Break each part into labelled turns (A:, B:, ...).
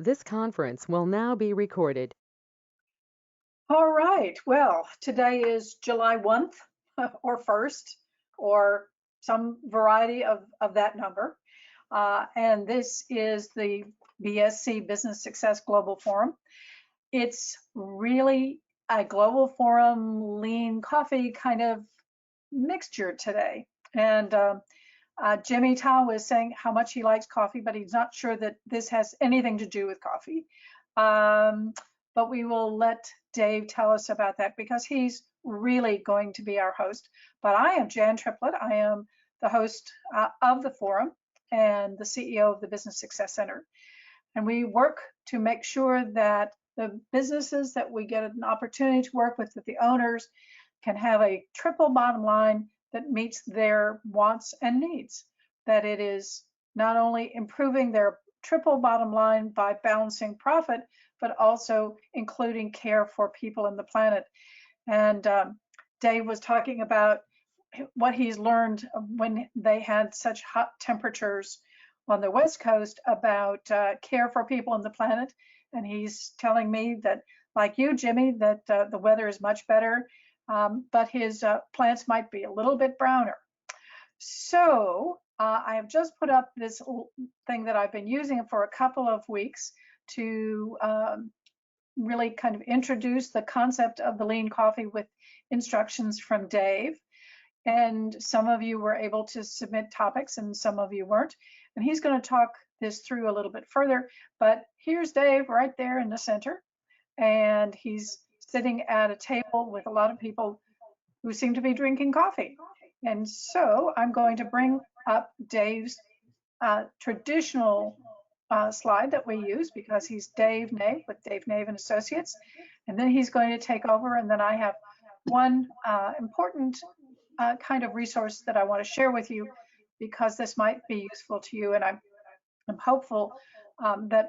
A: This conference will now be recorded.
B: All right. Well, today is July 1st or 1st or some variety of that number. And this is the BSC Business Success Global Forum. It's really a global forum, lean coffee kind of mixture today. And Jimmy Tao was saying how much he likes coffee, but he's not sure that this has anything to do with coffee. But we will let Dave tell us about that because he's really going to be our host. But I am Jan Triplett. I am the host of the forum and the CEO of the Business Success Center. And we work to make sure that the businesses that we get an opportunity to work with, that the owners can have a triple bottom line that meets their wants and needs. That it is not only improving their triple bottom line by balancing profit, but also including care for people and the planet. And Dave was talking about what he's learned when they had such hot temperatures on the West Coast about care for people and the planet. And he's telling me that, like you, Jimmy, that the weather is much better, but his plants might be a little bit browner. So I have just put up this thing that I've been using for a couple of weeks to really kind of introduce the concept of the lean coffee with instructions from Dave. And some of you were able to submit topics and some of you weren't. And he's going to talk this through a little bit further. But here's Dave right there in the center. And he's sitting at a table with a lot of people who seem to be drinking coffee. And so I'm going to bring up Dave's traditional slide that we use because he's Dave Nave with Dave Nave and Associates. And then he's going to take over. And then I have one important kind of resource that I want to share with you because this might be useful to you. And I'm hopeful that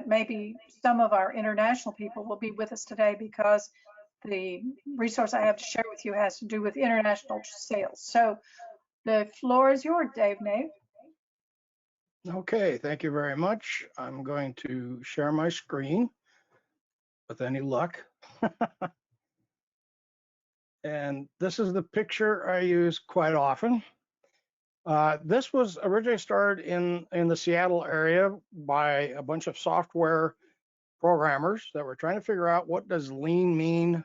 B: maybe some of our international people will be with us today because the resource I have to share with you has to do with international sales. So the floor is yours, Dave Nave.
C: Okay, thank you very much. I'm going to share my screen with any luck. And this is the picture I use quite often. This was originally started in the Seattle area by a bunch of software programmers that were trying to figure out what does lean mean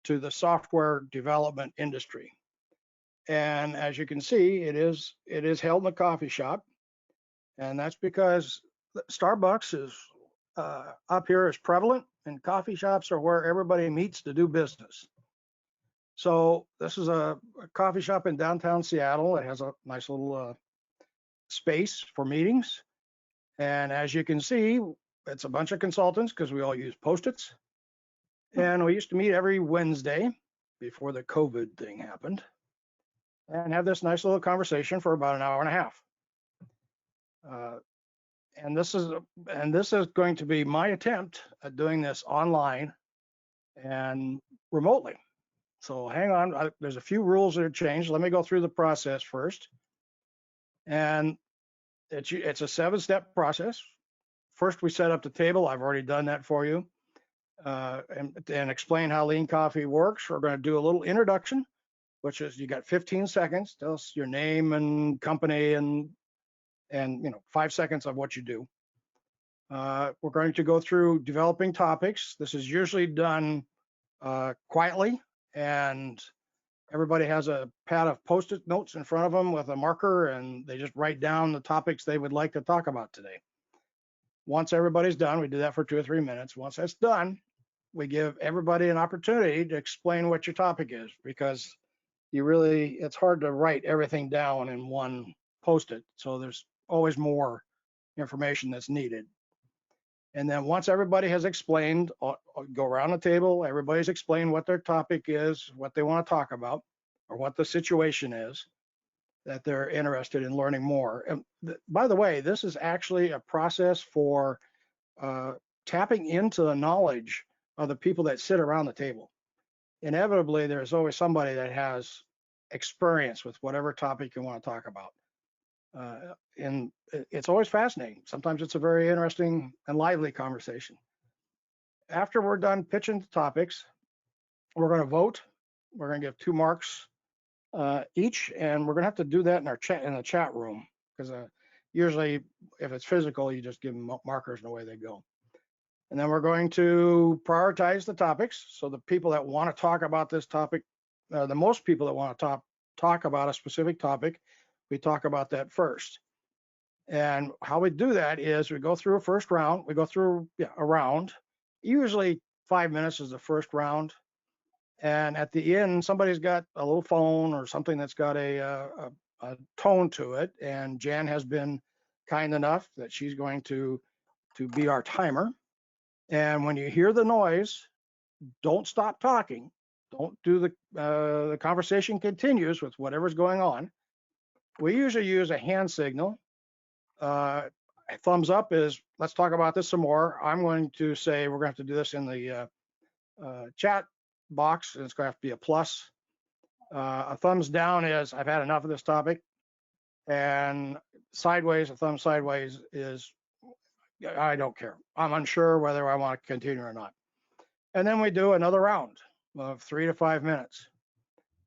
C: to the software development industry. And as you can see, it is held in a coffee shop. And that's because Starbucks is up here is prevalent and coffee shops are where everybody meets to do business. So this is a coffee shop in downtown Seattle. It has a nice little space for meetings. And as you can see, it's a bunch of consultants because we all use Post-its. And we used to meet every Wednesday before the COVID thing happened and have this nice little conversation for about an hour and a half. And this is going to be my attempt at doing this online and remotely. So hang on, there's a few rules that are changed. Let me go through the process first. And it's a 7-step process. First, we set up the table. I've already done that for you. And explain how lean coffee works. We're going to do a little introduction, which is you got 15 seconds. Tell us your name and company and 5 seconds of what you do. We're going to go through developing topics. This is usually done quietly, and everybody has a pad of Post-it notes in front of them with a marker, and they just write down the topics they would like to talk about today. Once everybody's done, we do that for 2 or 3 minutes. Once that's done, we give everybody an opportunity to explain what your topic is, because it's hard to write everything down in one Post-it. So there's always more information that's needed. And then once everybody has explained, go around the table, everybody's explained what their topic is, what they want to talk about, or what the situation is that they're interested in learning more. And by the way, this is actually a process for tapping into the knowledge of the people that sit around the table. Inevitably, there's always somebody that has experience with whatever topic you want to talk about. And it's always fascinating. Sometimes it's a very interesting and lively conversation. After we're done pitching the topics, we're going to vote. We're going to give 2 marks each, and we're going to have to do that in our chat in the chat room, because usually if it's physical, you just give them markers and away they go. And then we're going to prioritize the topics. So the people that want to talk about this topic, the most people that want to talk about a specific topic, we talk about that first. And how we do that is we go through a first round. We go through a round. Usually 5 minutes is the first round. And at the end, somebody's got a little phone or something that's got a tone to it. And Jan has been kind enough that she's going to be our timer. And when you hear the noise, don't stop talking. Don't do the conversation continues with whatever's going on. We usually use a hand signal. A thumbs up is, let's talk about this some more. I'm going to say we're going to have to do this in the chat box, and it's going to have to be a plus. A thumbs down is, I've had enough of this topic. And sideways, a thumb sideways is, I don't care. I'm unsure whether I want to continue or not. And then we do another round of 3 to 5 minutes.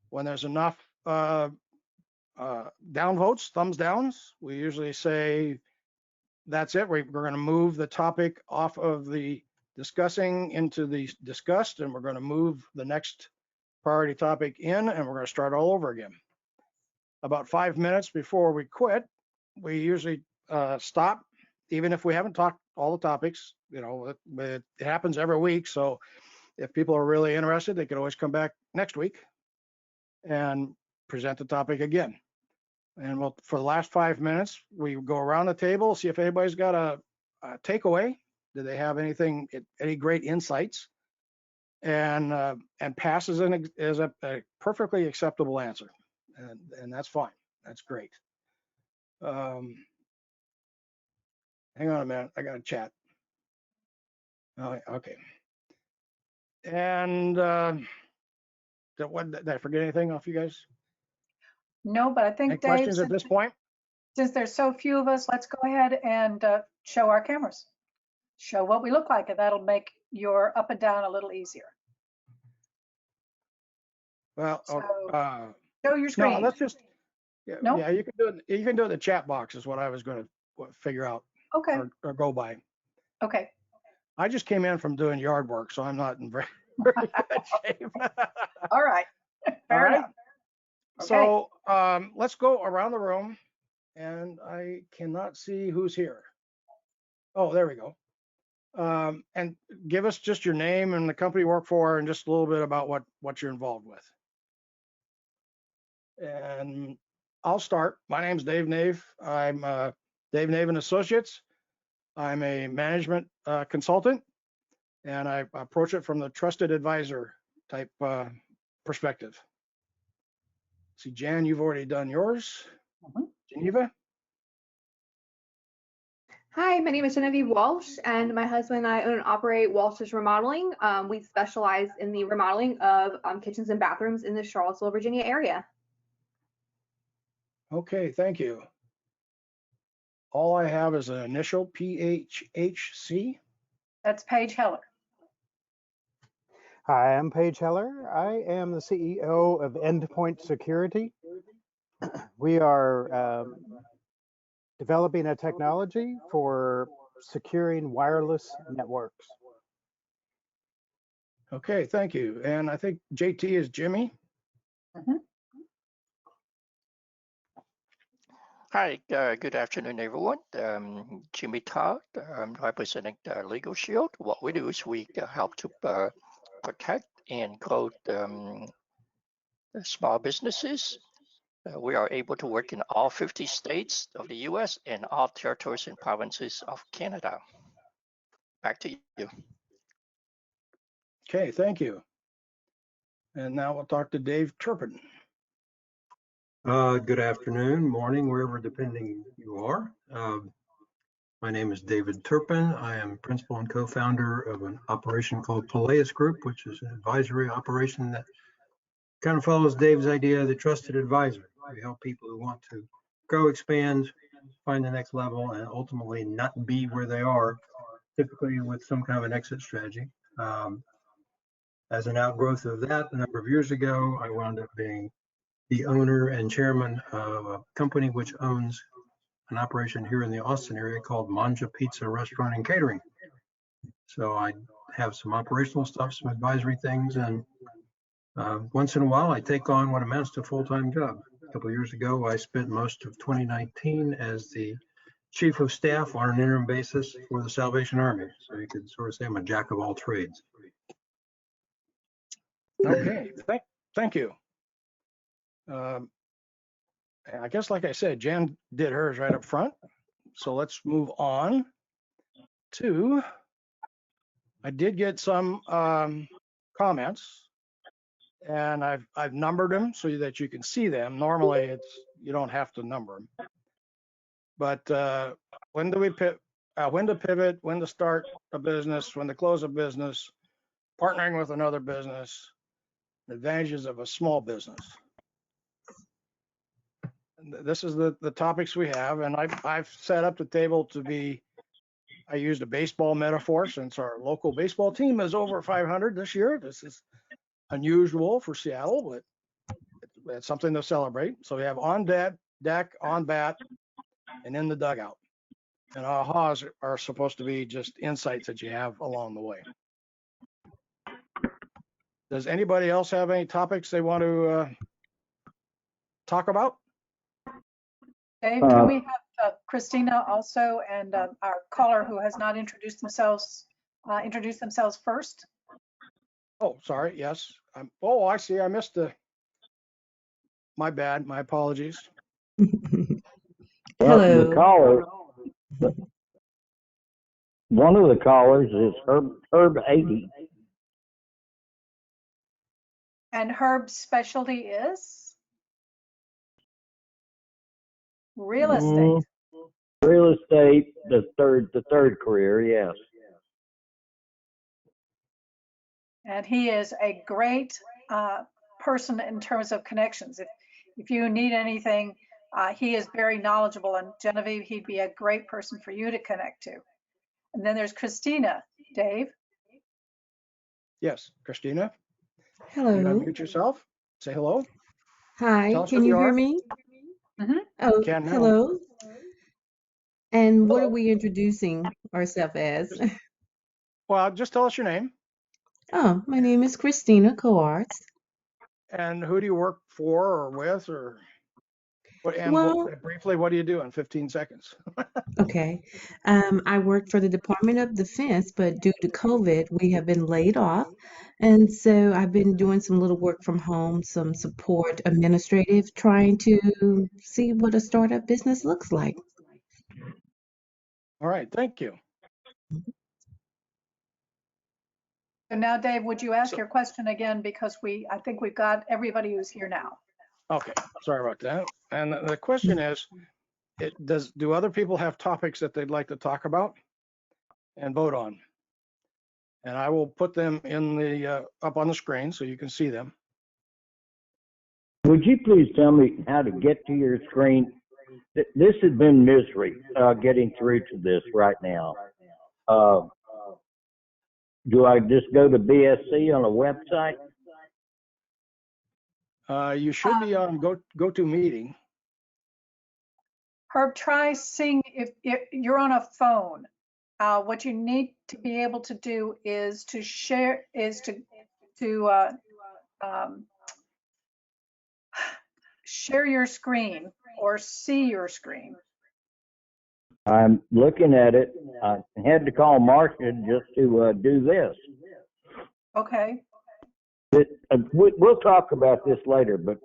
C: When there's enough down votes, thumbs downs, we usually say, that's it. We're going to move the topic off of the discussing into the discussed, and we're going to move the next priority topic in, and we're going to start all over again. About 5 minutes before we quit, we usually stop, even if we haven't talked all the topics. You know, it happens every week. So if people are really interested, they can always come back next week and present the topic again. And we'll, for the last 5 minutes, we go around the table, see if anybody's got a takeaway. Do they have anything, any great insights? And passes as a perfectly acceptable answer. And that's fine. That's great. Hang on a minute. I got to chat. Oh, okay. And did I forget anything off you guys?
B: No, but I think,
C: Any
B: Dave,
C: questions at this point?
B: since there's so few of us, let's go ahead and show our cameras. Show what we look like, and that'll make your up and down a little easier.
C: Well,
B: So,
C: no,
B: show your screen.
C: let's just,
B: Nope.
C: yeah, you can do it. You can do it in the chat box is what I was going to figure out.
B: Okay.
C: Or go by.
B: Okay.
C: I just came in from doing yard work, so I'm not in very good shape.
B: All right. Fair enough. Okay.
C: So let's go around the room, and I cannot see who's here. Oh, there we go. And give us just your name and the company you work for, and just a little bit about what you're involved with. And I'll start. My name's Dave Nave. I'm Dave Nave and Associates. I'm a management consultant, and I approach it from the trusted advisor type perspective. See, Jan, you've already done yours. Geneva?
D: Hi, my name is Genevieve Walsh, and my husband and I own and operate Walsh's Remodeling. We specialize in the remodeling of kitchens and bathrooms in the Charlottesville, Virginia area.
C: Okay, thank you. All I have is an initial PHHC.
B: That's Paige Heller.
E: Hi, I'm Paige Heller. I am the CEO of Endpoint Security. We are developing a technology for securing wireless networks.
C: Okay, thank you. And I think JT is Jimmy.
F: Hi, good afternoon, everyone. Jimmy Todd, representing the Legal Shield. What we do is we help to protect and grow small businesses. We are able to work in all 50 states of the U.S. and all territories and provinces of Canada. Back to you.
C: Okay, thank you. And now we'll talk to Dave Turpin.
G: Good afternoon, morning, wherever depending you are. My name is David Turpin. I am principal and co-founder of an operation called Peleus Group, which is an advisory operation that kind of follows Dave's idea of the trusted advisor. We help people who want to grow, expand, find the next level, and ultimately not be where they are, typically with some kind of an exit strategy. As an outgrowth of that, a number of years ago, I wound up being the owner and chairman of a company which owns an operation here in the Austin area called Manja Pizza Restaurant and Catering. So I have some operational stuff, some advisory things, and once in a while I take on what amounts to a full-time job. A couple of years ago, I spent most of 2019 as the chief of staff on an interim basis for the Salvation Army. So you could sort of say I'm a jack of all trades.
C: Okay, thank you. I guess, like I said, Jan did hers right up front. So let's move on to, I did get some comments, and I've numbered them so that you can see them. Normally, you don't have to number them. But when do we when to pivot, when to start a business, when to close a business, partnering with another business, the advantages of a small business. This is the topics we have, and I've set up the table to be, I used a baseball metaphor since our local baseball team is over 500 this year. This is unusual for Seattle, but it's something to celebrate. So we have on deck, on bat, and in the dugout. And ahas are supposed to be just insights that you have along the way. Does anybody else have any topics they want to talk about?
B: Dave, can we have Christina also, and our caller who has not introduced themselves first?
C: Oh, sorry. Yes. Oh, I see. I missed my bad. My apologies.
H: Hello. The caller, one of the callers is Herb 80.
B: And Herb's specialty is real estate.
H: Real estate, the third career, yes.
B: And he is a great person in terms of connections. If you need anything, he is very knowledgeable. And Genevieve, he'd be a great person for you to connect to. And then there's Christina. Dave?
C: Yes, Christina.
A: Hello.
C: You unmute yourself. Say hello.
A: Hi, can you hear me?
B: Mm-hmm.
A: Oh,
C: Can now.
A: hello. And what are we introducing ourselves as?
C: Well, just tell us your name.
A: Oh, my name is Christina Coarts.
C: And who do you work for or with, or what? And
A: Well,
C: briefly, what do you do in 15 seconds?
A: okay. I work for the Department of Defense, but due to COVID, we have been laid off. And so I've been doing some little work from home, some support administrative, trying to see what a startup business looks like.
C: All right, thank you.
B: So now, Dave, would you ask your question again? Because I think we've got everybody who's here now.
C: Okay, sorry about that. And the question is, do other people have topics that they'd like to talk about and vote on? And I will put them in the up on the screen so you can see them.
H: Would you please tell me how to get to your screen? This has been misery getting through to this right now. Do I just go to BSC on a website?
C: You should be on go to meeting.
B: Herb, try seeing if you're on a phone. What you need to be able to do is to share, share your screen or see your screen.
H: I'm looking at it. I had to call Marcia just to do this.
B: Okay.
H: We'll talk about this later, but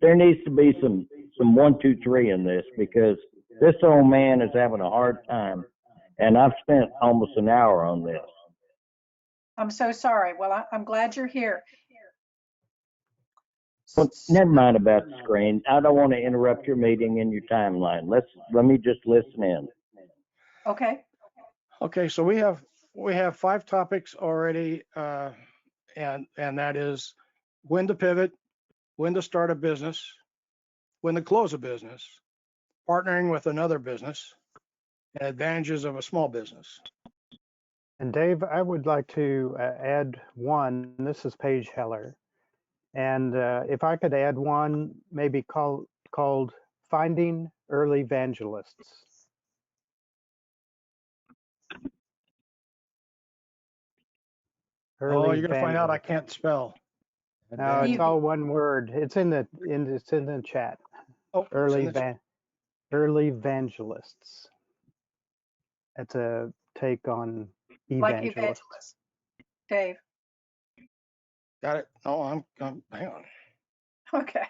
H: there needs to be some 1, 2, 3 in this, because this old man is having a hard time, and I've spent almost an hour on this.
B: I'm so sorry. Well, I'm glad you're here.
H: Well, never mind about the screen. I don't want to interrupt your meeting and your timeline. Let me just listen in.
B: Okay.
C: Okay, so we have 5 topics already, and that is when to pivot, when to start a business, when to close a business, partnering with another business, and advantages of a small business.
E: And Dave, I would like to add one. This is Paige Heller. And if I could add one, maybe called Finding Early Evangelists.
C: Oh,
E: Early
C: you're gonna find out I
E: Evangelists.
C: can't spell.
E: No, it's all one word. It's in the chat.
C: Oh,
E: Early Evangelists. That's a take on
B: Like
E: evangelists.
B: evangelist. Dave.
C: got it. Oh, I'm hang on.
B: Okay.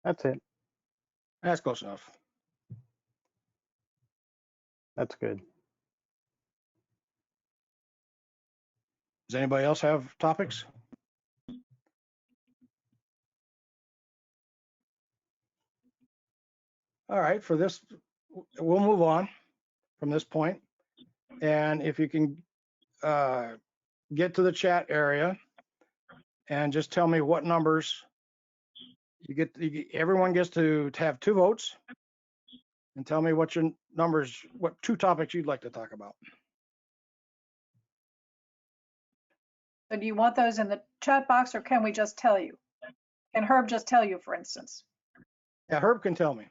E: That's it.
C: That's close enough.
E: That's good.
C: Does anybody else have topics? All right, for this, we'll move on from this point. And if you can get to the chat area and just tell me what numbers everyone gets to have 2 votes, and tell me what your numbers, what 2 topics you'd like to talk about.
B: So do you want those in the chat box, or can we just tell you? Can Herb just tell you, for instance?
C: Yeah, Herb can tell me.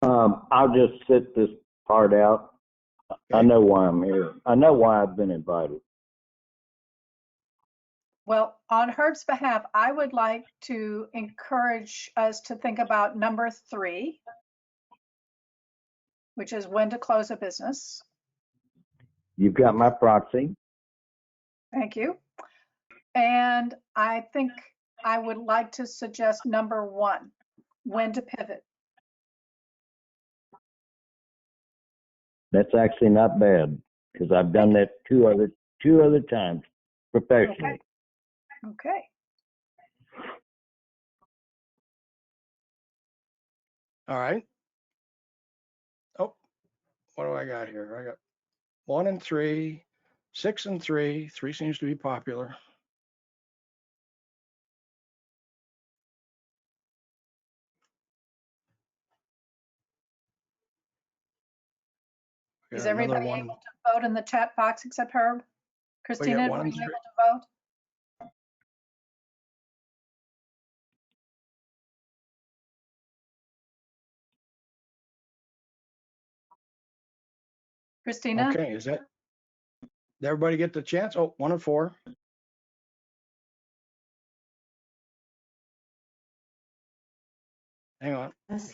H: I'll just sit this part out. I know why I'm here. I know why I've been invited.
B: Well, on Herb's behalf, I would like to encourage us to think about number 3, which is when to close a business.
H: You've got my proxy.
B: Thank you. And I think I would like to suggest number 1, when to pivot.
H: That's actually not bad because I've done that two other times professionally.
B: Okay.
C: All right. Oh, what do I got here? I got 1 and 3, 6 and 3. 3 seems to be popular.
B: Is everybody able to vote in the chat box except Herb? Christina, were you able to vote? Christina?
C: Okay, did everybody get the chance? Oh, 1 and 4. Hang on.
A: Yes.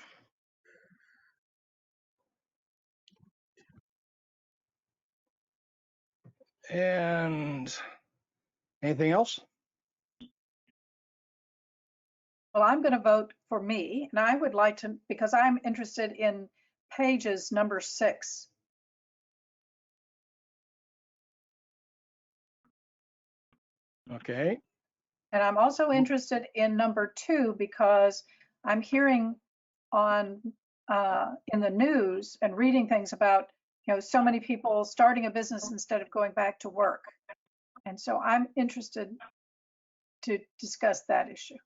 C: And anything else?
B: Well, I'm going to vote for me, and I would like to, because I'm interested in Paige's number 6.
C: Okay.
B: And I'm also interested in number 2 because I'm hearing on in the news and reading things about, so many people starting a business instead of going back to work. And so I'm interested to discuss that issue.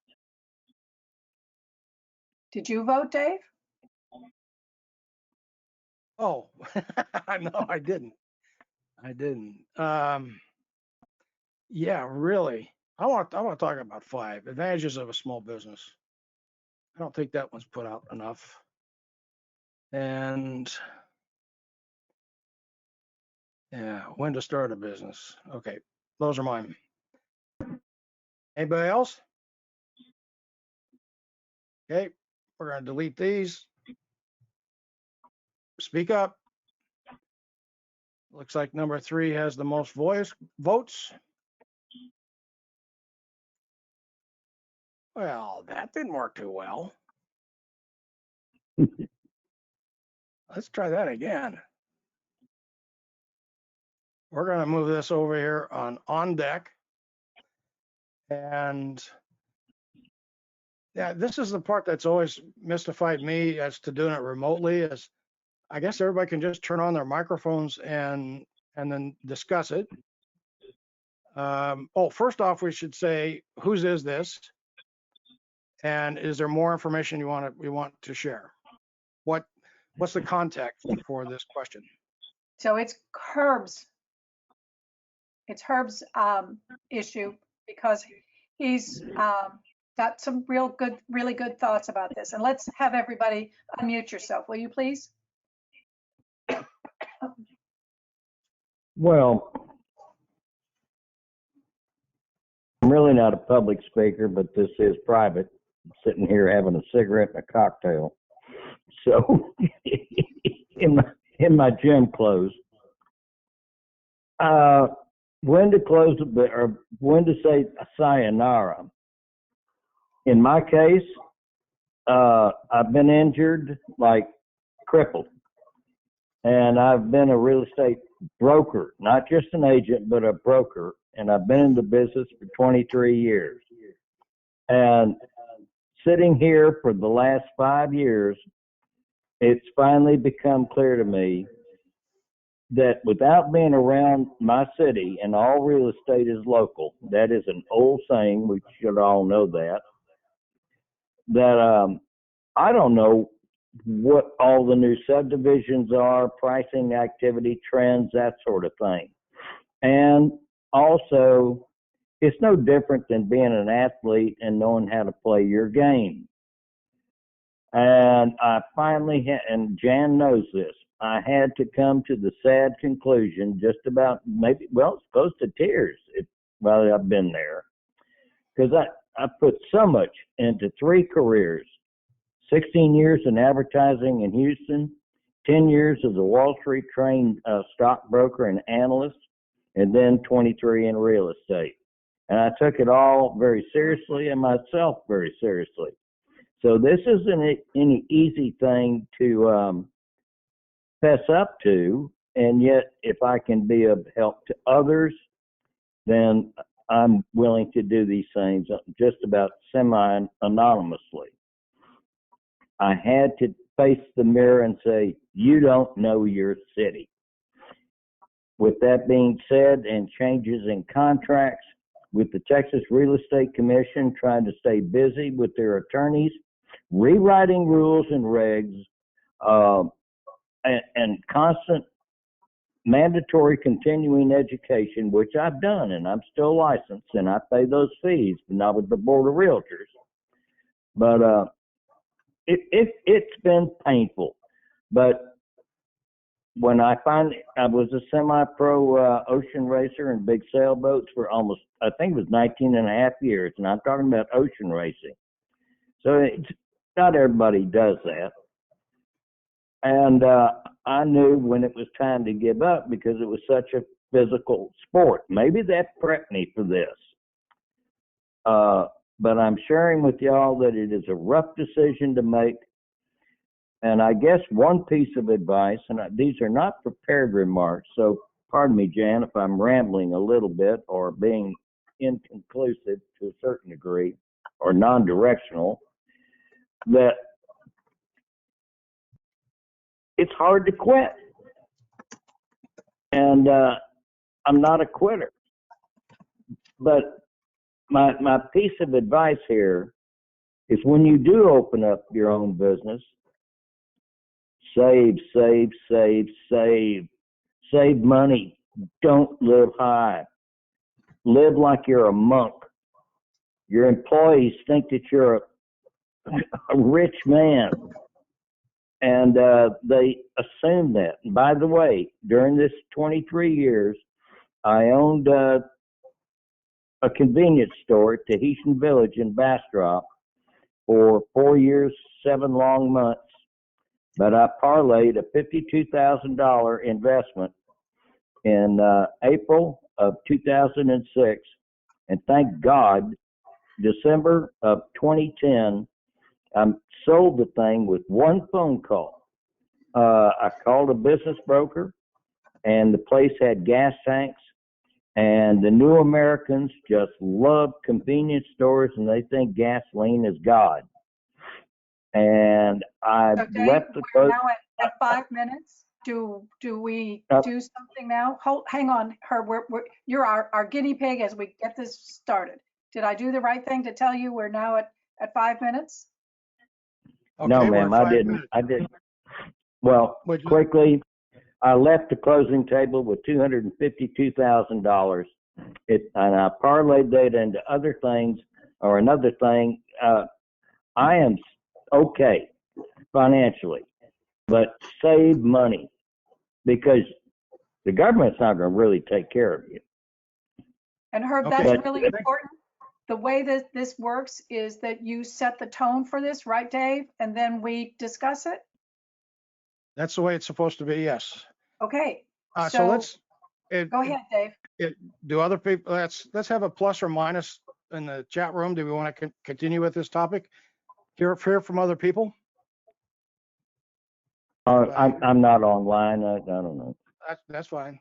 B: Did you vote, Dave?
C: Oh, no, I didn't. Yeah, really. I want to talk about 5 advantages of a small business. I don't think that one's put out enough. And yeah, when to start a business. Okay, those are mine. Anybody else? Okay, we're going to delete these. Speak up. Looks like number 3 has the most votes. Well, that didn't work too well. Let's try that again. We're going to move this over here on deck. And yeah, this is the part that's always mystified me as to doing it remotely. Is I guess everybody can just turn on their microphones and then discuss it. First off, we should say, whose is this? And is there more information you want to share? What's the context for this question?
B: So it's Herb's. It's Herb's issue because he's got some really good thoughts about this. And let's have everybody unmute yourself, will you please?
H: Well, I'm really not a public speaker, but this is private. I'm sitting here having a cigarette and a cocktail. So in my gym clothes. When to close or when to say sayonara. In my case, I've been injured, like crippled, and I've been a real estate broker, not just an agent, but a broker, and I've been in the business for 23 years. And sitting here for the last 5 years, it's finally become clear to me that without being around my city, and all real estate is local, that is an old saying, we should all know that I don't know what all the new subdivisions are, pricing, activity, trends, that sort of thing. And also, it's no different than being an athlete and knowing how to play your game. And I finally and Jan knows this, I had to come to the sad conclusion, just about maybe, well, it's close to tears while I've been there. Because I put so much into 3 careers, 16 years in advertising in Houston, 10 years as a Wall Street trained stockbroker and analyst, and then 23 in real estate. And I took it all very seriously and myself very seriously. So this isn't any easy thing to fess up to, and yet if I can be of help to others, then I'm willing to do these things just about semi-anonymously. I had to face the mirror and say, you don't know your city. With that being said, and changes in contracts with the Texas Real Estate Commission trying to stay busy with their attorneys, rewriting rules and regs, and constant mandatory continuing education, which I've done, and I'm still licensed, and I pay those fees, but not with the Board of Realtors. But it's been painful. But when I was a semi-pro ocean racer in big sailboats for almost, I think it was 19 and a half years, and I'm talking about ocean racing. So not everybody does that. And I knew when it was time to give up because it was such a physical sport. Maybe that prepped me for this. But I'm sharing with y'all that it is a rough decision to make. And I guess one piece of advice, and these are not prepared remarks, so pardon me, Jan, if I'm rambling a little bit or being inconclusive to a certain degree or non-directional, that it's hard to quit. And I'm not a quitter. But my piece of advice here is when you do open up your own business, save money. Don't live high. Live like you're a monk. Your employees think that you're a rich man, and they assume that. And by the way, during this 23 years, I owned a convenience store at Tahitian Village in Bastrop for 4 years, 7 long months. But I parlayed a $52,000 investment in April of 2006. And thank God, December of 2010, I sold the thing with one phone call. I called a business broker, and the place had gas tanks. And the new Americans just love convenience stores, and they think gasoline is God. And I
B: So Dave,
H: left the
B: we're
H: boat.
B: now at 5 minutes. do we
H: Uh,
B: do something now? Hang on, Herb. You're our guinea pig as we get this started. Did I do the right thing to tell you we're now at 5 minutes?
H: no,
C: Okay, we're
H: ma'am,
C: at
H: I
C: 5
H: didn't.
C: minutes.
H: I didn't. Well,
C: Would you,
H: quickly, I left the closing table with $252,000. And I parlayed that into other things or another thing. I am okay financially, but save money because the government's not going to really take care of you.
B: And Herb,
C: Okay.
B: that's
H: But
B: really important. The way that this works is that you set the tone for this, right, Dave? And then we discuss it.
C: that's the way it's supposed to be, yes.
B: Okay.
C: So
B: So
C: let's,
B: go ahead, Dave.
C: do other people, let's have a plus or minus in the chat room. Do we want to continue with this topic? Hear from other people?
H: I'm not online. I don't know.
C: That's fine.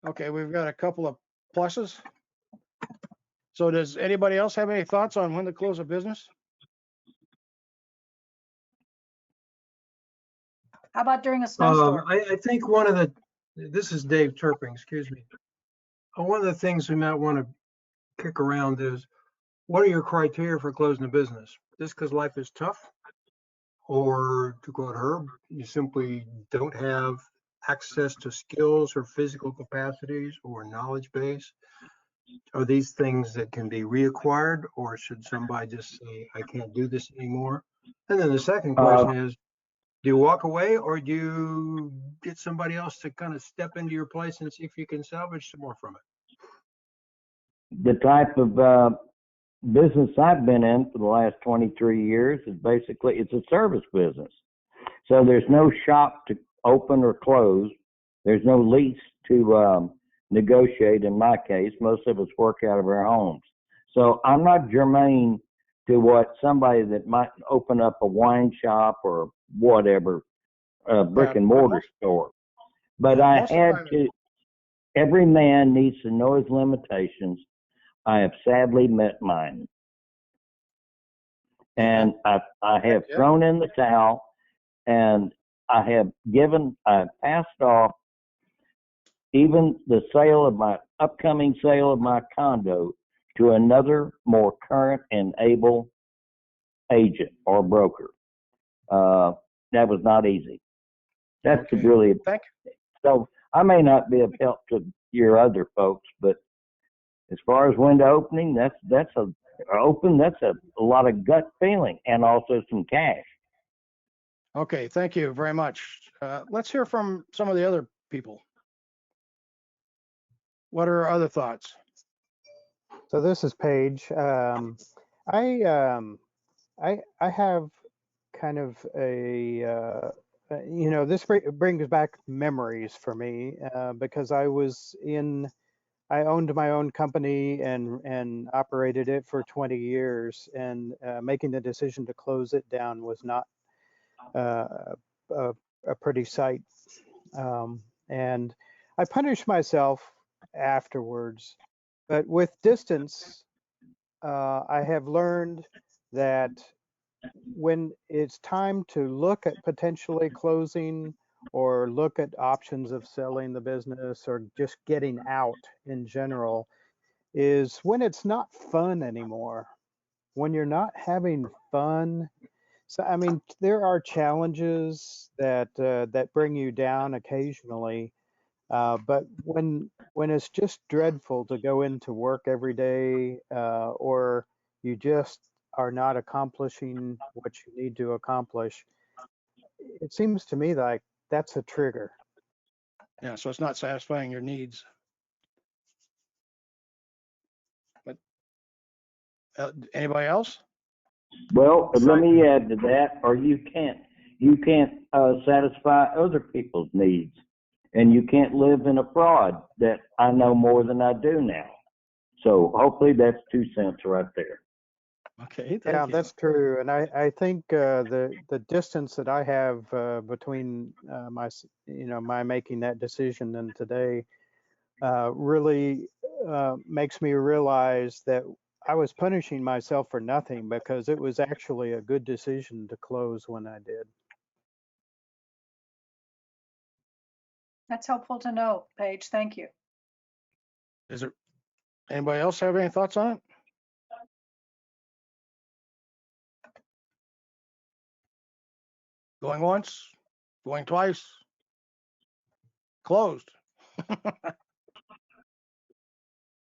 C: Okay, we've got a couple of pluses. So does anybody else have any thoughts on when to close a business?
B: How about during a snowstorm?
G: I think this is Dave Turpin, excuse me. One of the things we might want to kick around is, what are your criteria for closing a business? Just because life is tough? Or to quote Herb, you simply don't have access to skills or physical capacities or knowledge base? Are these things that can be reacquired, or should somebody just say, I can't do this anymore? And then the second question is, do you walk away or do you get somebody else to kind of step into your place and see if you can salvage some more from it?
H: The type of business I've been in for the last 23 years is basically, it's a service business. So there's no shop to open or close. There's no lease to negotiate. In my case, most of us work out of our homes. So I'm not germane to what somebody that might open up a wine shop or whatever, a brick and mortar store. But I had to, every man needs to know his limitations. I have sadly met mine. And I have thrown in the towel, and I have passed off even the upcoming sale of my condo to another more current and able agent or broker. That was not easy. That's really, so I may not be of help to your other folks, but as far as window opening, that's a lot of gut feeling and also some cash.
C: Okay, thank you very much. Let's hear from some of the other people. What are other thoughts?
E: So this is Paige. I have kind of this brings back memories for me because I owned my own company and operated it for 20 years, and making the decision to close it down was not a pretty sight. And I punished myself afterwards, but with distance, I have learned that when it's time to look at potentially closing or look at options of selling the business or just getting out in general, is when it's not fun anymore, when you're not having fun. So, I mean, there are challenges that bring you down occasionally, but when it's just dreadful to go into work every day, or you just are not accomplishing what you need to accomplish, it seems to me like that's a trigger.
C: Yeah, so it's not satisfying your needs. But anybody else?
H: Well, let me add to that, or you can't satisfy other people's needs, and you can't live in a fraud that I know more than I do now. So hopefully that's 2 cents right there.
C: Okay,
E: Yeah,
C: thank you.
E: that's true. And I think the distance that I have between my making that decision and today really makes me realize that I was punishing myself for nothing, because it was actually a good decision to close when I did.
B: That's helpful to know, Paige. Thank you.
C: Is there anybody else have any thoughts on it? Going once, going twice, closed.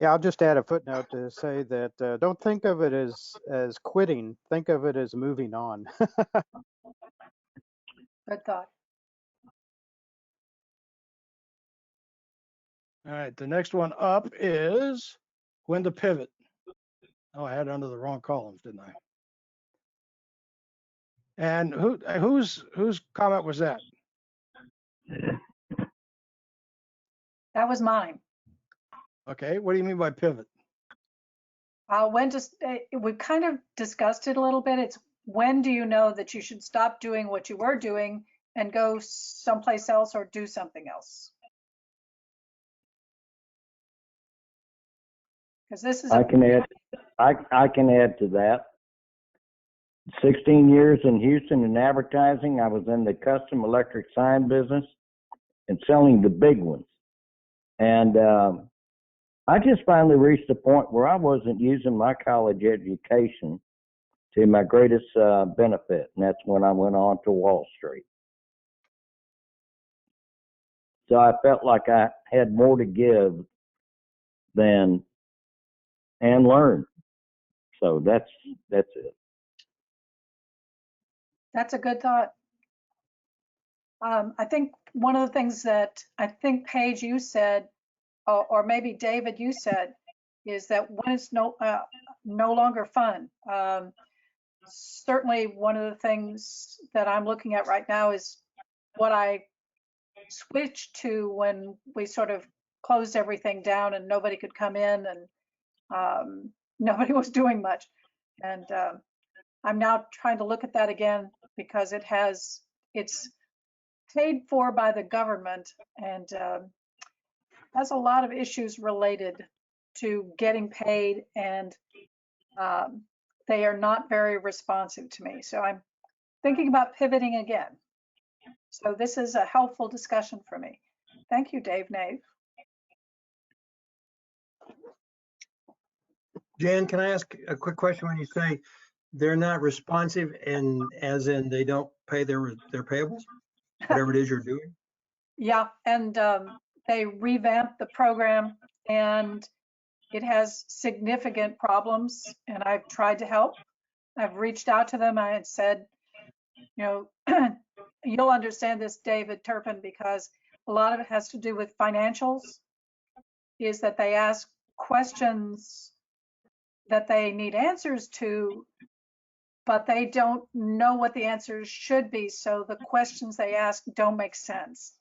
E: Yeah, I'll just add a footnote to say that don't think of it as quitting. Think of it as moving on.
B: Good thought.
C: All right, the next one up is when to pivot. Oh, I had it under the wrong columns, didn't I? And whose comment was that?
B: That was mine.
C: Okay, what do you mean by pivot?
B: We've kind of discussed it a little bit. It's when do you know that you should stop doing what you were doing and go someplace else or do something else? Because this is
H: I can add to that. 16 years in Houston in advertising. I was in the custom electric sign business and selling the big ones. And I just finally reached a point where I wasn't using my college education to my greatest benefit. And that's when I went on to Wall Street. So I felt like I had more to give than and learn. So that's it.
B: That's a good thought. I think one of the things that I think Paige you said, or maybe David you said, is that when it's no longer fun. Certainly, one of the things that I'm looking at right now is what I switched to when we sort of closed everything down and nobody could come in and nobody was doing much. And I'm now trying to look at that again because it's paid for by the government and has a lot of issues related to getting paid, and they are not very responsive to me. So I'm thinking about pivoting again. So this is a helpful discussion for me. Thank you, Dave Nave.
G: Jan, can I ask a quick question? When you say they're not responsive, and as in they don't pay their payables, whatever it is you're doing?
B: Yeah, and they revamped the program and it has significant problems, and I've tried to help. I've reached out to them. I had said, you know, you'll understand this, David Turpin, because a lot of it has to do with financials, is that they ask questions that they need answers to, but they don't know what the answers should be. So the questions they ask don't make sense.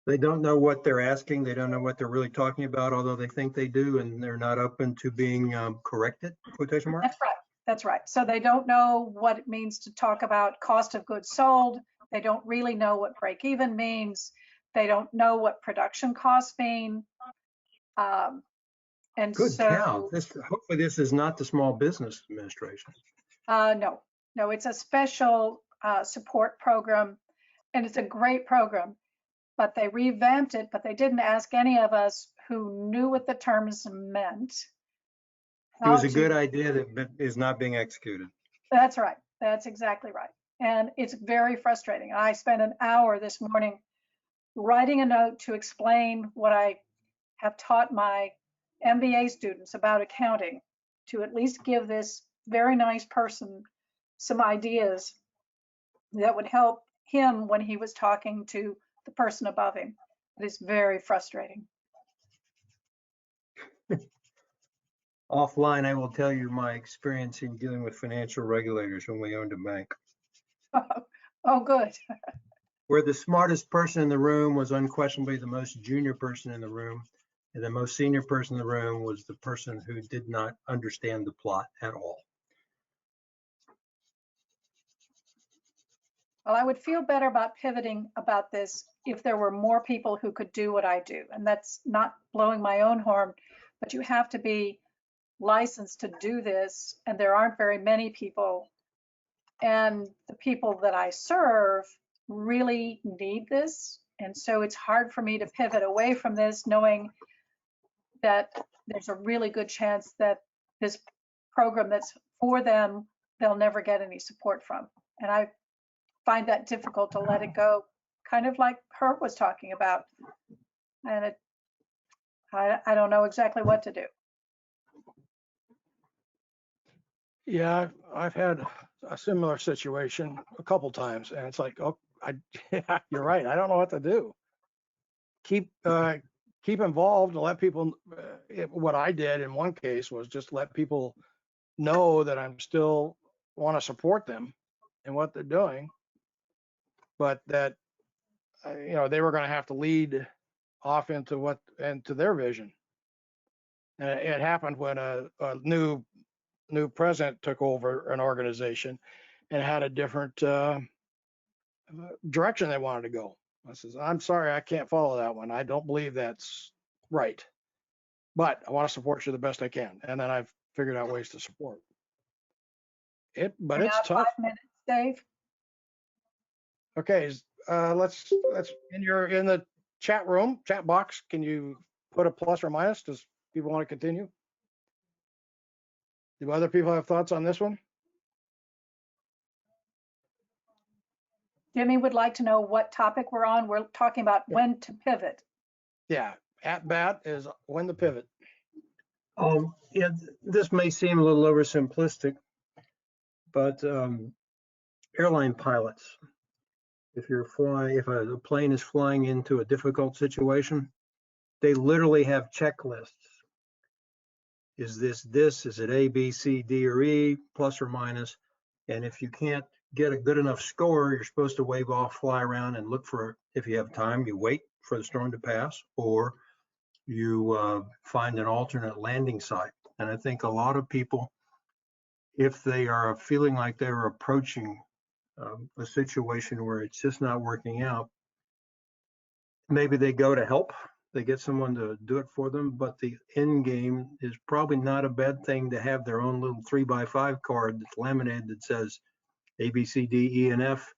G: They don't know what they're asking. They don't know what they're really talking about, although they think they do, and they're not open to being corrected, quotation marks?
B: That's right. That's right. So they don't know what it means to talk about cost of goods sold. They don't really know what break even means. They don't know what production costs mean. And
G: Good
B: so,
G: cow. Hopefully this is not the Small Business Administration.
B: No, it's a special support program, and it's a great program. But they revamped it, but they didn't ask any of us who knew what the terms meant.
G: It was a good idea that is not being executed.
B: That's right. That's exactly right. And it's very frustrating. I spent an hour this morning writing a note to explain what I have taught my MBA students about accounting, to at least give this very nice person some ideas that would help him when he was talking to the person above him. It is very frustrating.
G: Offline, I will tell you my experience in dealing with financial regulators when we owned a bank.
B: Oh, good.
G: Where the smartest person in the room was unquestionably the most junior person in the room, and the most senior person in the room was the person who did not understand the plot at all.
B: Well, I would feel better about pivoting about this if there were more people who could do what I do. And that's not blowing my own horn, but you have to be licensed to do this. And there aren't very many people. And the people that I serve really need this. And so it's hard for me to pivot away from this, knowing that there's a really good chance that this program that's for them, they'll never get any support from. And I find that difficult to let it go, kind of like Herb was talking about. And I don't know exactly what to do.
C: Yeah, I've had a similar situation a couple times, and it's like, oh, yeah, you're right. I don't know what to do. Keep involved and let people. What I did in one case was just let people know that I'm still want to support them in what they're doing, but that they were going to have to lead off into their vision. And it happened when a new president took over an organization and had a different direction they wanted to go. I says, I'm sorry, I can't follow that one. I don't believe that's right, but I want to support you the best I can. And then I've figured out ways to support it, but
B: We
C: it's
B: have
C: tough.
B: 5 minutes, Dave.
C: Okay, let's in the chat room, chat box. Can you put a plus or minus? Does people want to continue? Do other people have thoughts on this one?
B: Jimmy would like to know what topic we're on. We're talking about when to pivot.
C: Yeah, at bat is when to pivot.
G: Yeah, this may seem a little oversimplistic, but airline pilots, if a plane is flying into a difficult situation, they literally have checklists. Is it A, B, C, D, or E, plus or minus? And if you can't get a good enough score, you're supposed to wave off, fly around, and look for, if you have time, you wait for the storm to pass, or you find an alternate landing site. And I think a lot of people, if they are feeling like they're approaching a situation where it's just not working out, maybe they go to help. They get someone to do it for them, but the end game is probably not a bad thing to have their own little 3x5 card that's laminated that says A, B, C, D, E, and F.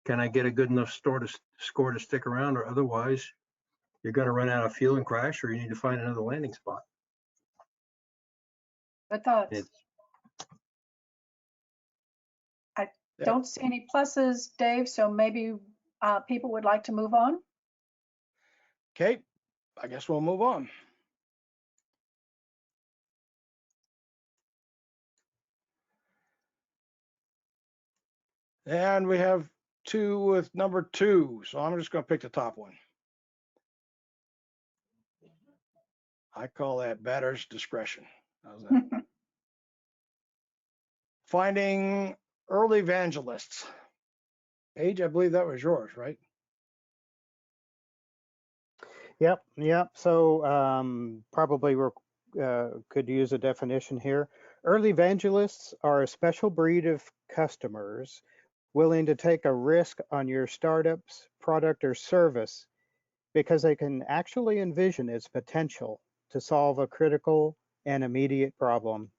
G: Can I get a good enough score to stick around, or otherwise you're going to run out of fuel and crash, or you need to find another landing spot.
B: Good thoughts. I don't see any pluses, Dave, so maybe people would like to move on.
C: Okay, I guess we'll move on. And we have two with number 2, so I'm just going to pick the top one. I call that batter's discretion. How's that? Finding early evangelists. Paige, I believe that was yours, right?
E: Yep. So probably we could use a definition here. Early evangelists are a special breed of customers willing to take a risk on your startup's product or service because they can actually envision its potential to solve a critical and immediate problem,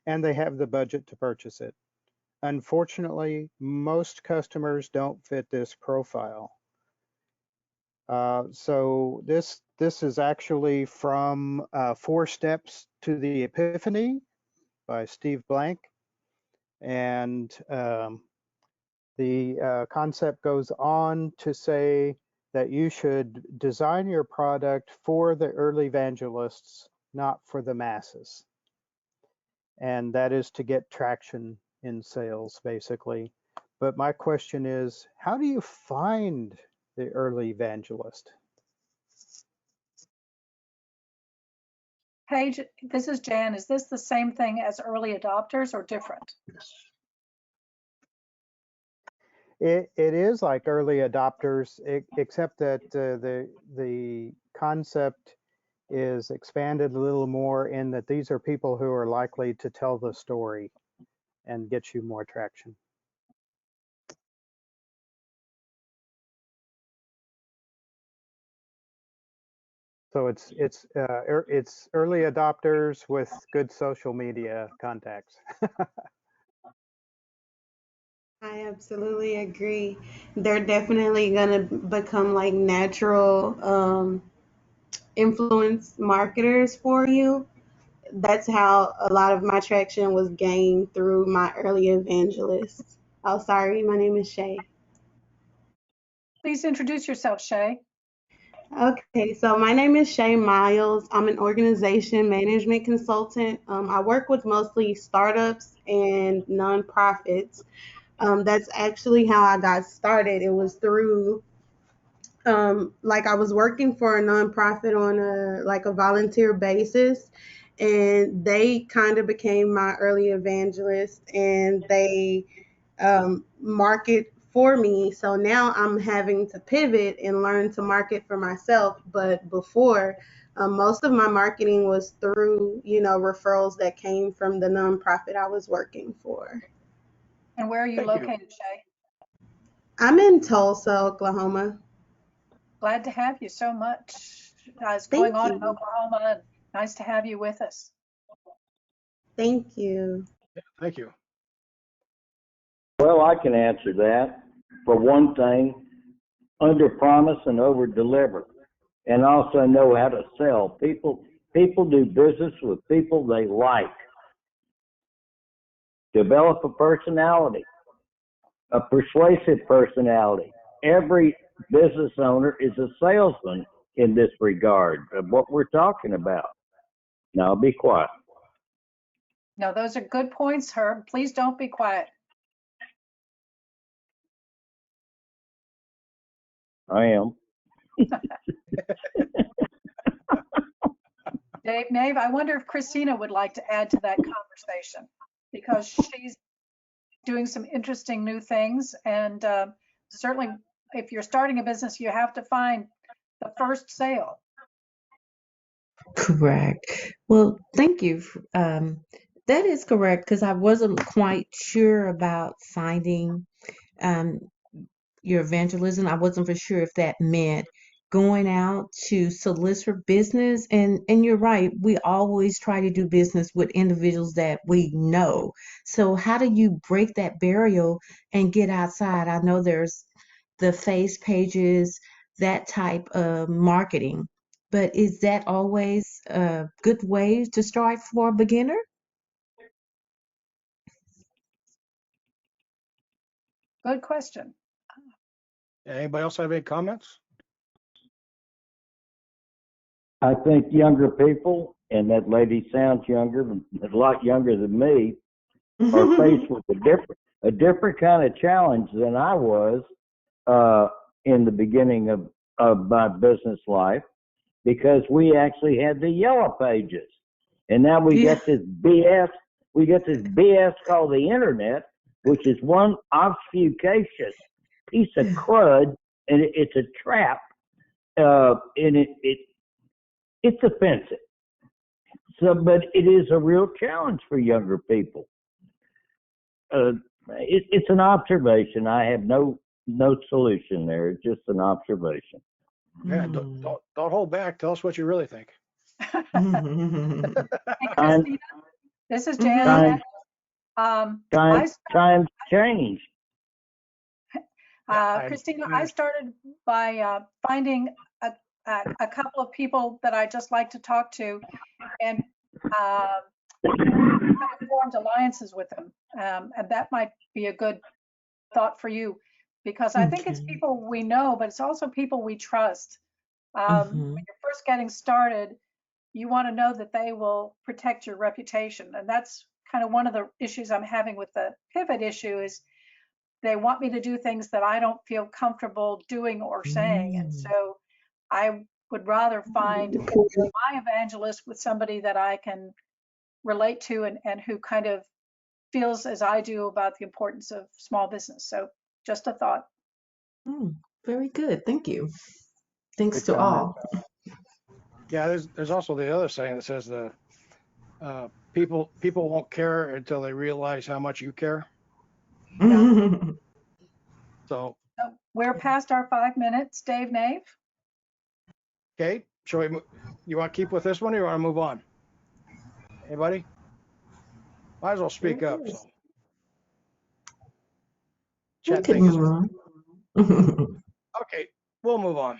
E: and they have the budget to purchase it. Unfortunately, most customers don't fit this profile. So this is actually from 4 Steps to the Epiphany by Steve Blank. And the concept goes on to say that you should design your product for the early evangelists, not for the masses. And that is to get traction in sales, basically. But my question is, how do you find the early evangelist?
B: Paige, this is Jan. Is this the same thing as early adopters or different?
G: Yes.
E: It is like early adopters, except that the concept is expanded a little more in that these are people who are likely to tell the story and get you more traction. So it's early adopters with good social media contacts.
I: I absolutely agree. They're definitely gonna become like natural influence marketers for you. That's how a lot of my traction was gained through my early evangelists. Oh, sorry, my name is Shay.
B: Please introduce yourself, Shay.
I: Okay, so my name is Shay Miles. I'm an organization management consultant. I work with mostly startups and nonprofits. That's actually how I got started. It was through like I was working for a nonprofit on a volunteer basis, and they kind of became my early evangelist, and they market for me. So now I'm having to pivot and learn to market for myself. But before, most of my marketing was through, referrals that came from the nonprofit I was working for.
B: And where are you
C: Thank you.
B: located, Shay?
I: I'm in Tulsa, Oklahoma.
B: Glad to have you so much. It's going
I: Thank
B: on in
I: you.
B: Oklahoma, and nice to have you with us.
I: Thank you.
C: Thank you.
H: Well, I can answer that. For one thing, under promise and over deliver, and also know how to sell. People do business with people they like. Develop a personality, a persuasive personality. Every business owner is a salesman in this regard of what we're talking about. Now be quiet.
B: No, those are good points, Herb. Please don't be quiet.
H: I am.
B: Nave, I wonder if Christina would like to add to that conversation, because she's doing some interesting new things. And certainly, if you're starting a business, you have to find the first sale.
A: Correct. Well, thank you. That is correct because I wasn't quite sure about finding um, your evangelism. I wasn't for sure if that meant going out to solicit business. And you're right, we always try to do business with individuals that we know. So how do you break that barrier and get outside? I know there's the face pages, that type of marketing. But is that always a good way to start for a beginner?
B: Good question.
C: Anybody else have any comments?
H: I think younger people, and that lady sounds younger, a lot younger than me, are faced with a different kind of challenge than I was in the beginning of my business life, because we actually had the yellow pages, and now we
A: Yeah.
H: got this BS. We got this BS called the internet, which is one obfuscacious piece of crud, and it's a trap, and it's offensive. So, but it is a real challenge for younger people. Uh, it's an observation. I have no solution there. It's just an observation.
C: Yeah, don't hold back. Tell us what you really think.
B: Hey,
H: Time,
B: Christina, this is
A: Mhm.
B: Jan.
H: times change.
B: Christina, I started by finding a couple of people that I just like to talk to, and kind of formed alliances with them. And that might be a good thought for you, because I think it's
A: Okay.
B: people we know, but it's also people we trust. When
A: Mhm.
B: you're first getting started, you want to know that they will protect your reputation. And that's kind of one of the issues I'm having with the pivot issue is they want me to do things that I don't feel comfortable doing or saying. And
A: Mm.
B: so I would rather find my evangelist with somebody that I can relate to and who kind of feels as I do about the importance of small business. So just a thought.
A: Mm. Very good. Thank you. Thanks
H: Good
A: to
H: comment.
A: all.
C: Yeah, there's also the other saying that says people won't care until they realize how much you care.
B: Yeah.
C: So,
B: So we're past our 5 minutes. Dave Nave.
C: Kate, you want to keep with this one or you want to move on? Anybody? Might as well speak
A: Very
C: up.
A: good.
C: So,
A: We
C: Chet,
A: could
C: thank you.
A: move on.
C: Okay, we'll move on.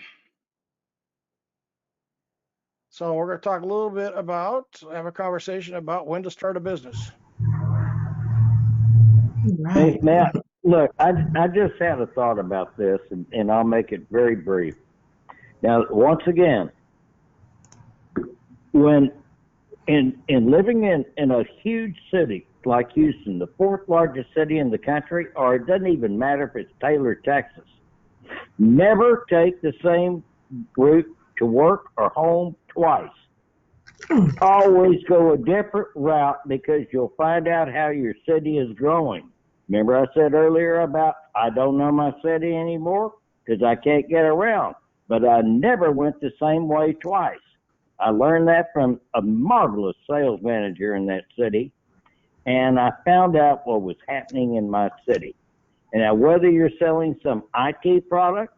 C: So we're going to talk a little bit about, have a conversation about when to start a business.
H: Hey,
A: Right.
H: Matt, look, I just had a thought about this, and I'll make it very brief. Now, once again, when in living in a huge city like Houston, the fourth largest city in the country, or it doesn't even matter if it's Taylor, Texas, never take the same route to work or home twice. Always go a different route because you'll find out how your city is growing. Remember I said earlier about I don't know my city anymore because I can't get around, but I never went the same way twice. I learned that from a marvelous sales manager in that city, and I found out what was happening in my city. And now whether you're selling some IT product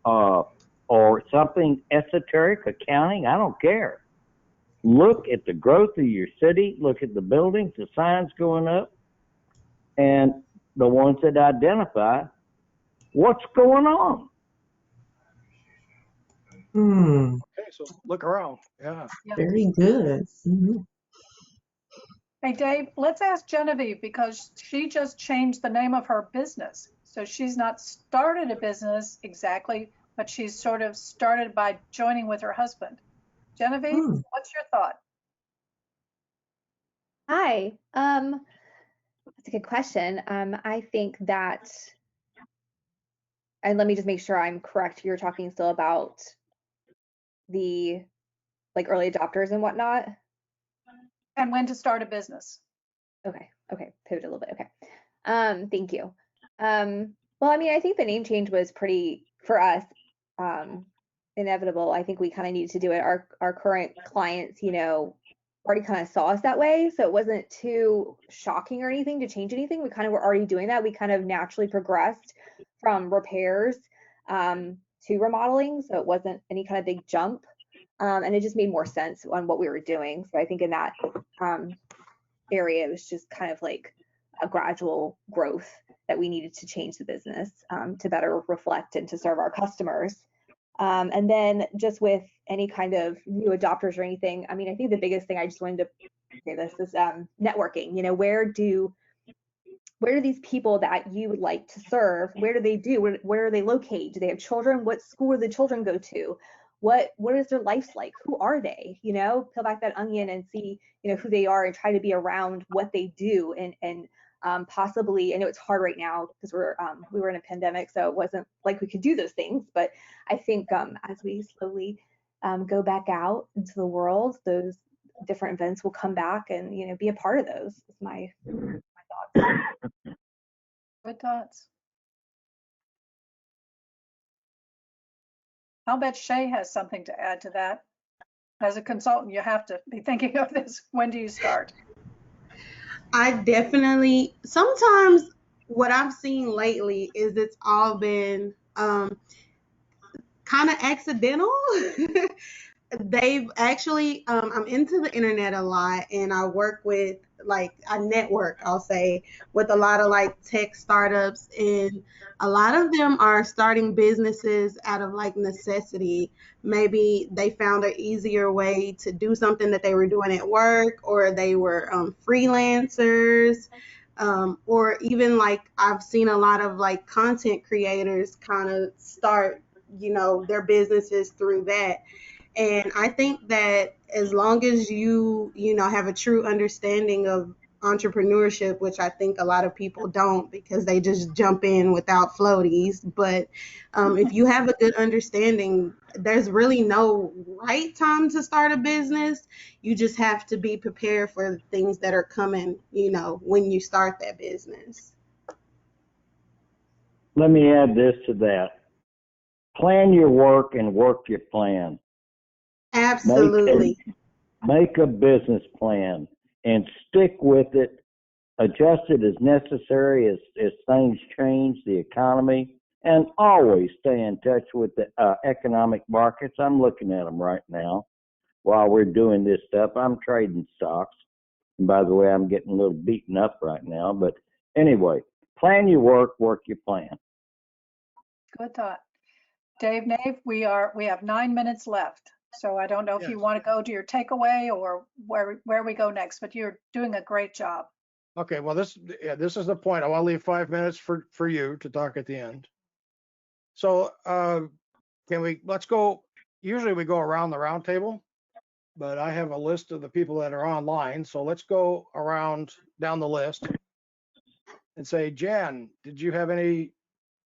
H: or something esoteric, accounting, I don't care. Look at the growth of your city, look at the buildings, the signs going up, and the ones that identify what's going on.
C: Okay, so look around. Yeah.
A: Very good.
B: Hey, Dave, let's ask Genevieve because she just changed the name of her business. So she's not started a business exactly, but she's sort of started by joining with her husband. Genevieve, what's your thought?
D: Hi. That's a good question. I think that, and let me just make sure I'm correct. You're talking still about the like early adopters and whatnot.
B: And when to start a business.
D: Okay. Pivot a little bit. Okay. Thank you. Well, I mean, I think the name change was pretty for us, inevitable. I think we kind of needed to do it. Our current clients, already kind of saw us that way, so it wasn't too shocking or anything to change anything. We kind of were already doing that. We kind of naturally progressed from repairs to remodeling, so it wasn't any kind of big jump, and it just made more sense on what we were doing. So I think in that area, it was just kind of like a gradual growth that we needed to change the business to better reflect and to serve our customers. And then just with any kind of new adopters or anything, I mean, I think the biggest thing I just wanted to say this is networking. Where do these people that you would like to serve, where are they located? Do they have children? What school do the children go to? What is their life like? Who are they? Peel back that onion and see, who they are and try to be around what they do and possibly, I know it's hard right now because we were in a pandemic, so it wasn't like we could do those things. But I think as we slowly go back out into the world, those different events will come back and be a part of those. Is my thoughts.
B: Good thoughts. I'll bet Shay has something to add to that. As a consultant, you have to be thinking of this. When do you start?
I: I definitely, sometimes what I've seen lately is it's all been kind of accidental. They've actually, I'm into the internet a lot, and I work with I network, I'll say, with a lot of tech startups, and a lot of them are starting businesses out of necessity. Maybe they found an easier way to do something that they were doing at work, or they were freelancers, or even I've seen a lot of content creators kind of start, their businesses through that. And I think that as long as you have a true understanding of entrepreneurship, which I think a lot of people don't because they just jump in without floaties. But if you have a good understanding, there's really no right time to start a business. You just have to be prepared for the things that are coming, when you start that business.
H: Let me add this to that. Plan your work and work your plan.
I: Absolutely.
H: Make a business plan and stick with it. Adjust it as necessary as things change, the economy, and always stay in touch with the economic markets. I'm looking at them right now while we're doing this stuff. I'm trading stocks. And by the way, I'm getting a little beaten up right now. But anyway, plan your work, work your plan.
B: Good thought. Dave Nave, we have 9 minutes left. So I don't know if you
C: Yes.
B: want to go to your takeaway or where we go next, but you're doing a great job.
C: Okay, well, this is the point. I want to leave 5 minutes for you to talk at the end. So let's go, usually we go around the round table, but I have a list of the people that are online. So let's go around down the list and say, Jan, did you have any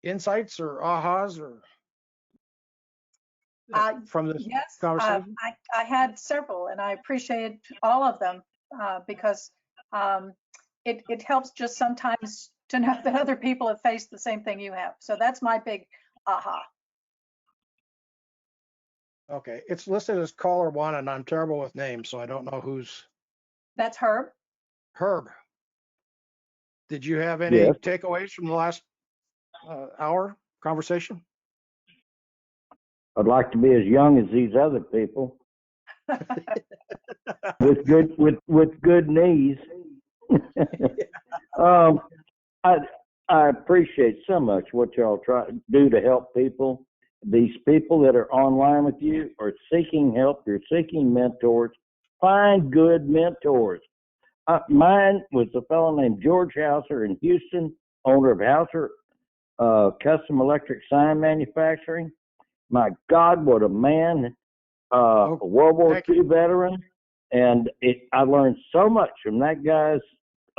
C: insights or ahas or from this
B: Yes,
C: conversation?
B: I had several, and I appreciate all of them because it helps just sometimes to know that other people have faced the same thing you have. So that's my big aha.
C: Okay, it's listed as caller one, and I'm terrible with names, so I don't know who's.
B: That's Herb.
C: Herb, did you have any
H: Yes.
C: takeaways from the last hour conversation?
H: I'd like to be as young as these other people with good knees. I appreciate so much what y'all try to do to help people. These people that are online with you are seeking help. You're seeking mentors. Find good mentors. Mine was a fellow named George Hauser in Houston, owner of Hauser Custom Electric Sign Manufacturing. My God, what a man, a World War II veteran. And I learned so much from that guy's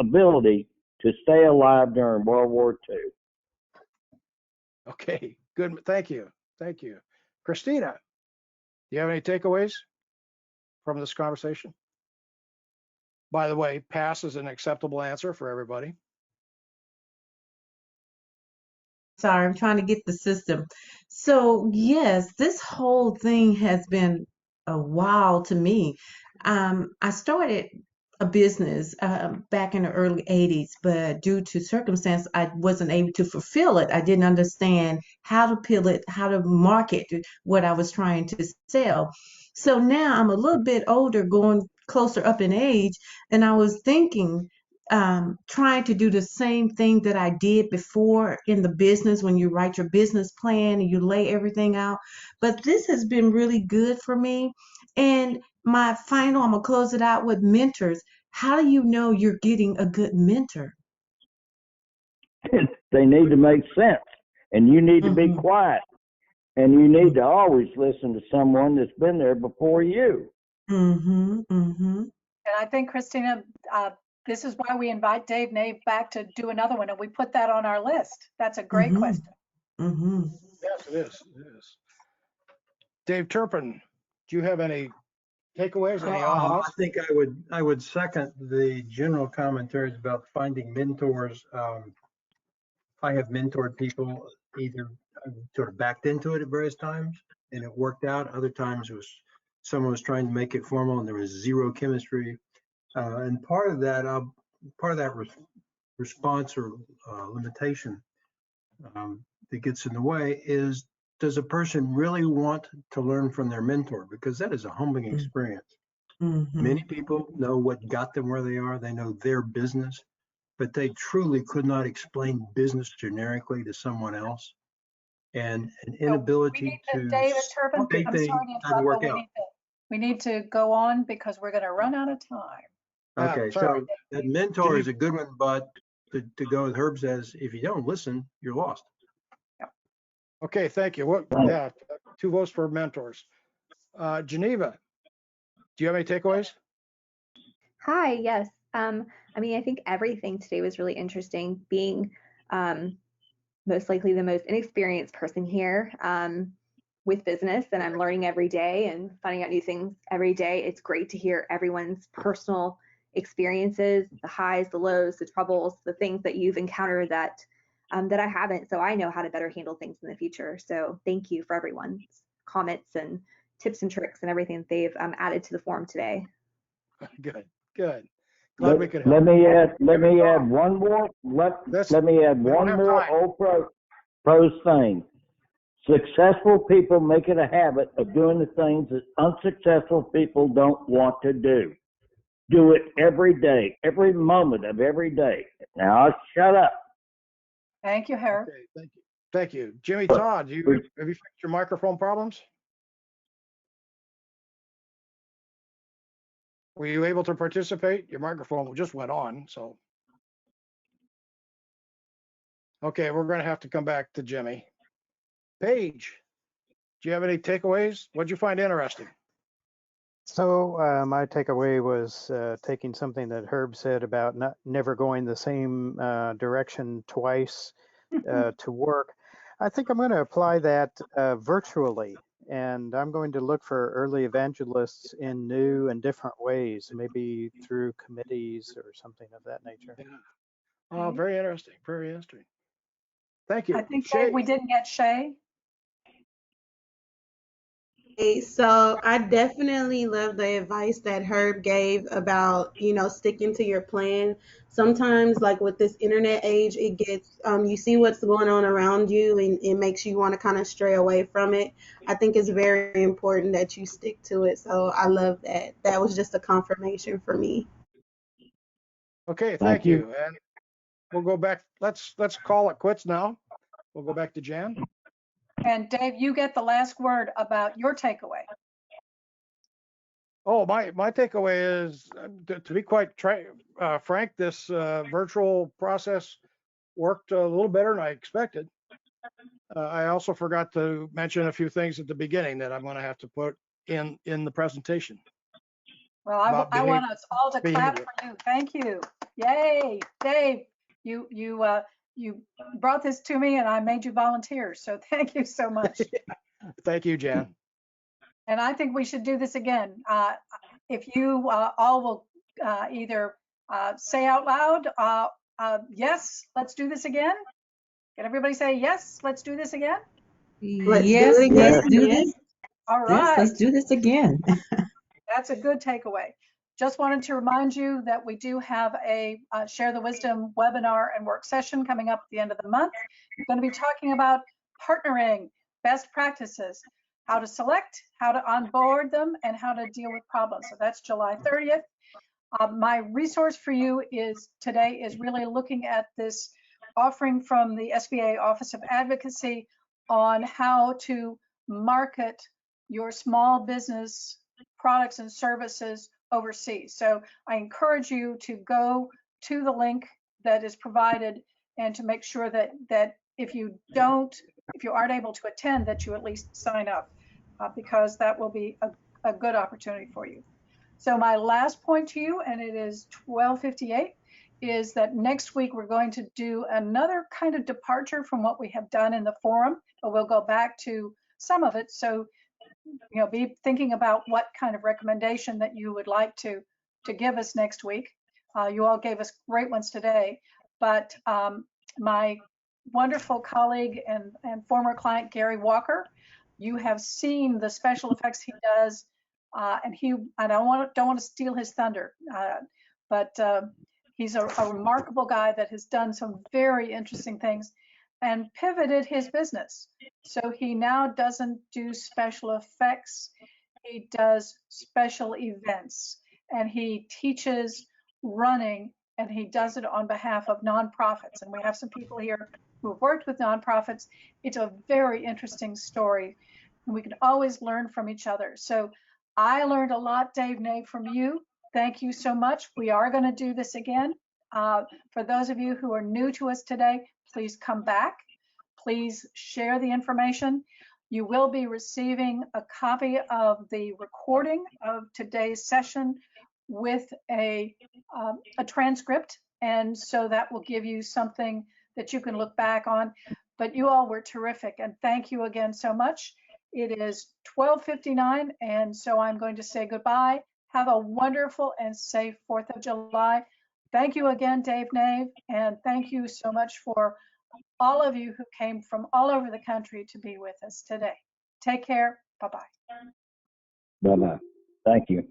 H: ability to stay alive during World War II.
C: Okay, good. Thank you. Thank you. Christina, do you have any takeaways from this conversation? By the way, pass is an acceptable answer for everybody.
A: Sorry, I'm trying to get the system. So, yes, this whole thing has been a wow to me. I started a business back in the early 80s, but due to circumstance, I wasn't able to fulfill it. I didn't understand how to pivot, how to market what I was trying to sell. So now I'm a little bit older, going closer up in age, and I was thinking, trying to do the same thing that I did before in the business when you write your business plan and you lay everything out. But this has been really good for me. And my final, I'm going to close it out with mentors. How do you know you're getting a good mentor?
H: They need to make sense, and you need to be
A: Mm-hmm.
H: quiet, and you need to always listen to someone that's been there before you.
A: Mm-hmm. Mm-hmm.
B: And I think, Christina, this is why we invite Dave Nave back to do another one, and we put that on our list. That's a great
A: Mm-hmm.
B: question.
A: Mm-hmm.
C: Yes, it is. It is. Dave Turpin, do you have any takeaways, any ahas?
G: I think I would second the general commentaries about finding mentors. I have mentored people, either sort of backed into it at various times and it worked out. Other times it was someone was trying to make it formal and there was zero chemistry. And part of that response or limitation that gets in the way is, does a person really want to learn from their mentor? Because that is a humbling experience.
A: Mm-hmm.
G: Many people know what got them where they are. They know their business, but they truly could not explain business generically to someone else. And an inability to
B: David Turpin,
G: state
B: I'm
G: things
B: sorry to
G: doesn't
B: interrupt,
G: work
B: but
G: out.
B: we need to go on because we're going to run out of time.
G: Okay,
C: sorry.
G: so that mentor is a good one, but to go with Herb says, if you don't listen, you're lost.
C: Okay, thank you. Yeah, 2 votes for mentors. Geneva, do you have any takeaways?
D: Hi, yes. I mean, I think everything today was really interesting. Being most likely the most inexperienced person here with business, and I'm learning every day and finding out new things every day. It's great to hear everyone's personal experiences, the highs, the lows, the troubles, the things that you've encountered that I haven't. So I know how to better handle things in the future. So thank you for everyone's comments and tips and tricks and everything that they've added to the forum today.
C: Good, good. Glad we could help.
H: Let me add one more. Let me add one more old pros thing. Successful people make it a habit of doing the things that unsuccessful people don't want to do. Do it every day, every moment of every day. Now I'll shut up.
B: Thank you, Herb.
C: Okay, thank you. Thank you. Jimmy Todd, have you fixed your microphone problems? Were you able to participate? Your microphone just went on, so. Okay, we're going to have to come back to Jimmy. Paige, do you have any takeaways? What'd you find interesting?
E: So my takeaway was taking something that Herb said about never going the same direction twice to work. I think I'm going to apply that virtually, and I'm going to look for early evangelists in new and different ways, maybe through committees or something of that nature.
C: Yeah. Oh, very interesting. Very interesting. Thank you.
B: I think
C: Shay.
B: we didn't get Shay.
I: Okay, so I definitely love the advice that Herb gave about, sticking to your plan. Sometimes, like with this internet age, it gets, you see what's going on around you and it makes you want to kind of stray away from it. I think it's very important that you stick to it. So I love that. That was just a confirmation for me.
C: Okay,
H: Thank
C: thank you. And we'll go back. Let's call it quits now. We'll go back to Jan.
B: And Dave, you get the last word about your takeaway.
C: Oh, my takeaway is, to be quite frank, this virtual process worked a little better than I expected. I also forgot to mention a few things at the beginning that I'm going to have to put in the presentation.
B: Well,
C: About
B: I want us all to clap
C: behavior.
B: for you. Thank you. Yay, Dave, you brought this to me and I made you volunteer. So thank you so much.
C: Thank you, Jan.
B: And I think we should do this again. If you all will either say out loud, yes, let's do this again. Can everybody say, yes, let's do this again?
I: Let's do
A: Yes,
I: it
A: let's
I: again.
A: do
I: Yes.
A: this.
B: All
A: Yes,
B: right.
A: let's do this again.
B: That's a good takeaway. Just wanted to remind you that we do have a Share the Wisdom webinar and work session coming up at the end of the month. We're going to be talking about partnering, best practices, how to select, how to onboard them, and how to deal with problems. So that's July 30th. My resource for you today is really looking at this offering from the SBA Office of Advocacy on how to market your small business products and services overseas. So I encourage you to go to the link that is provided and to make sure that if you aren't able to attend, that you at least sign up because that will be a good opportunity for you. So my last point to you, and it is 12:58, is that next week we're going to do another kind of departure from what we have done in the forum, but we'll go back to some of it. So, be thinking about what kind of recommendation that you would like to give us next week. You all gave us great ones today, but my wonderful colleague and former client, Gary Walker, you have seen the special effects he does. And I don't want to steal his thunder, but he's a remarkable guy that has done some very interesting things and pivoted his business. So he now doesn't do special effects. He does special events and he teaches running and he does it on behalf of nonprofits. And we have some people here who have worked with nonprofits. It's a very interesting story and we can always learn from each other. So I learned a lot, Dave Nave, from you. Thank you so much. We are going to do this again. For those of you who are new to us today, please come back. Please share the information. You will be receiving a copy of the recording of today's session with a transcript. And so that will give you something that you can look back on. But you all were terrific. And thank you again so much. It is 12:59, and so I'm going to say goodbye. Have a wonderful and safe 4th of July. Thank you again, Dave Nave, and thank you so much for all of you who came from all over the country to be with us today. Take care. Bye-bye.
H: Bye-bye. Thank you.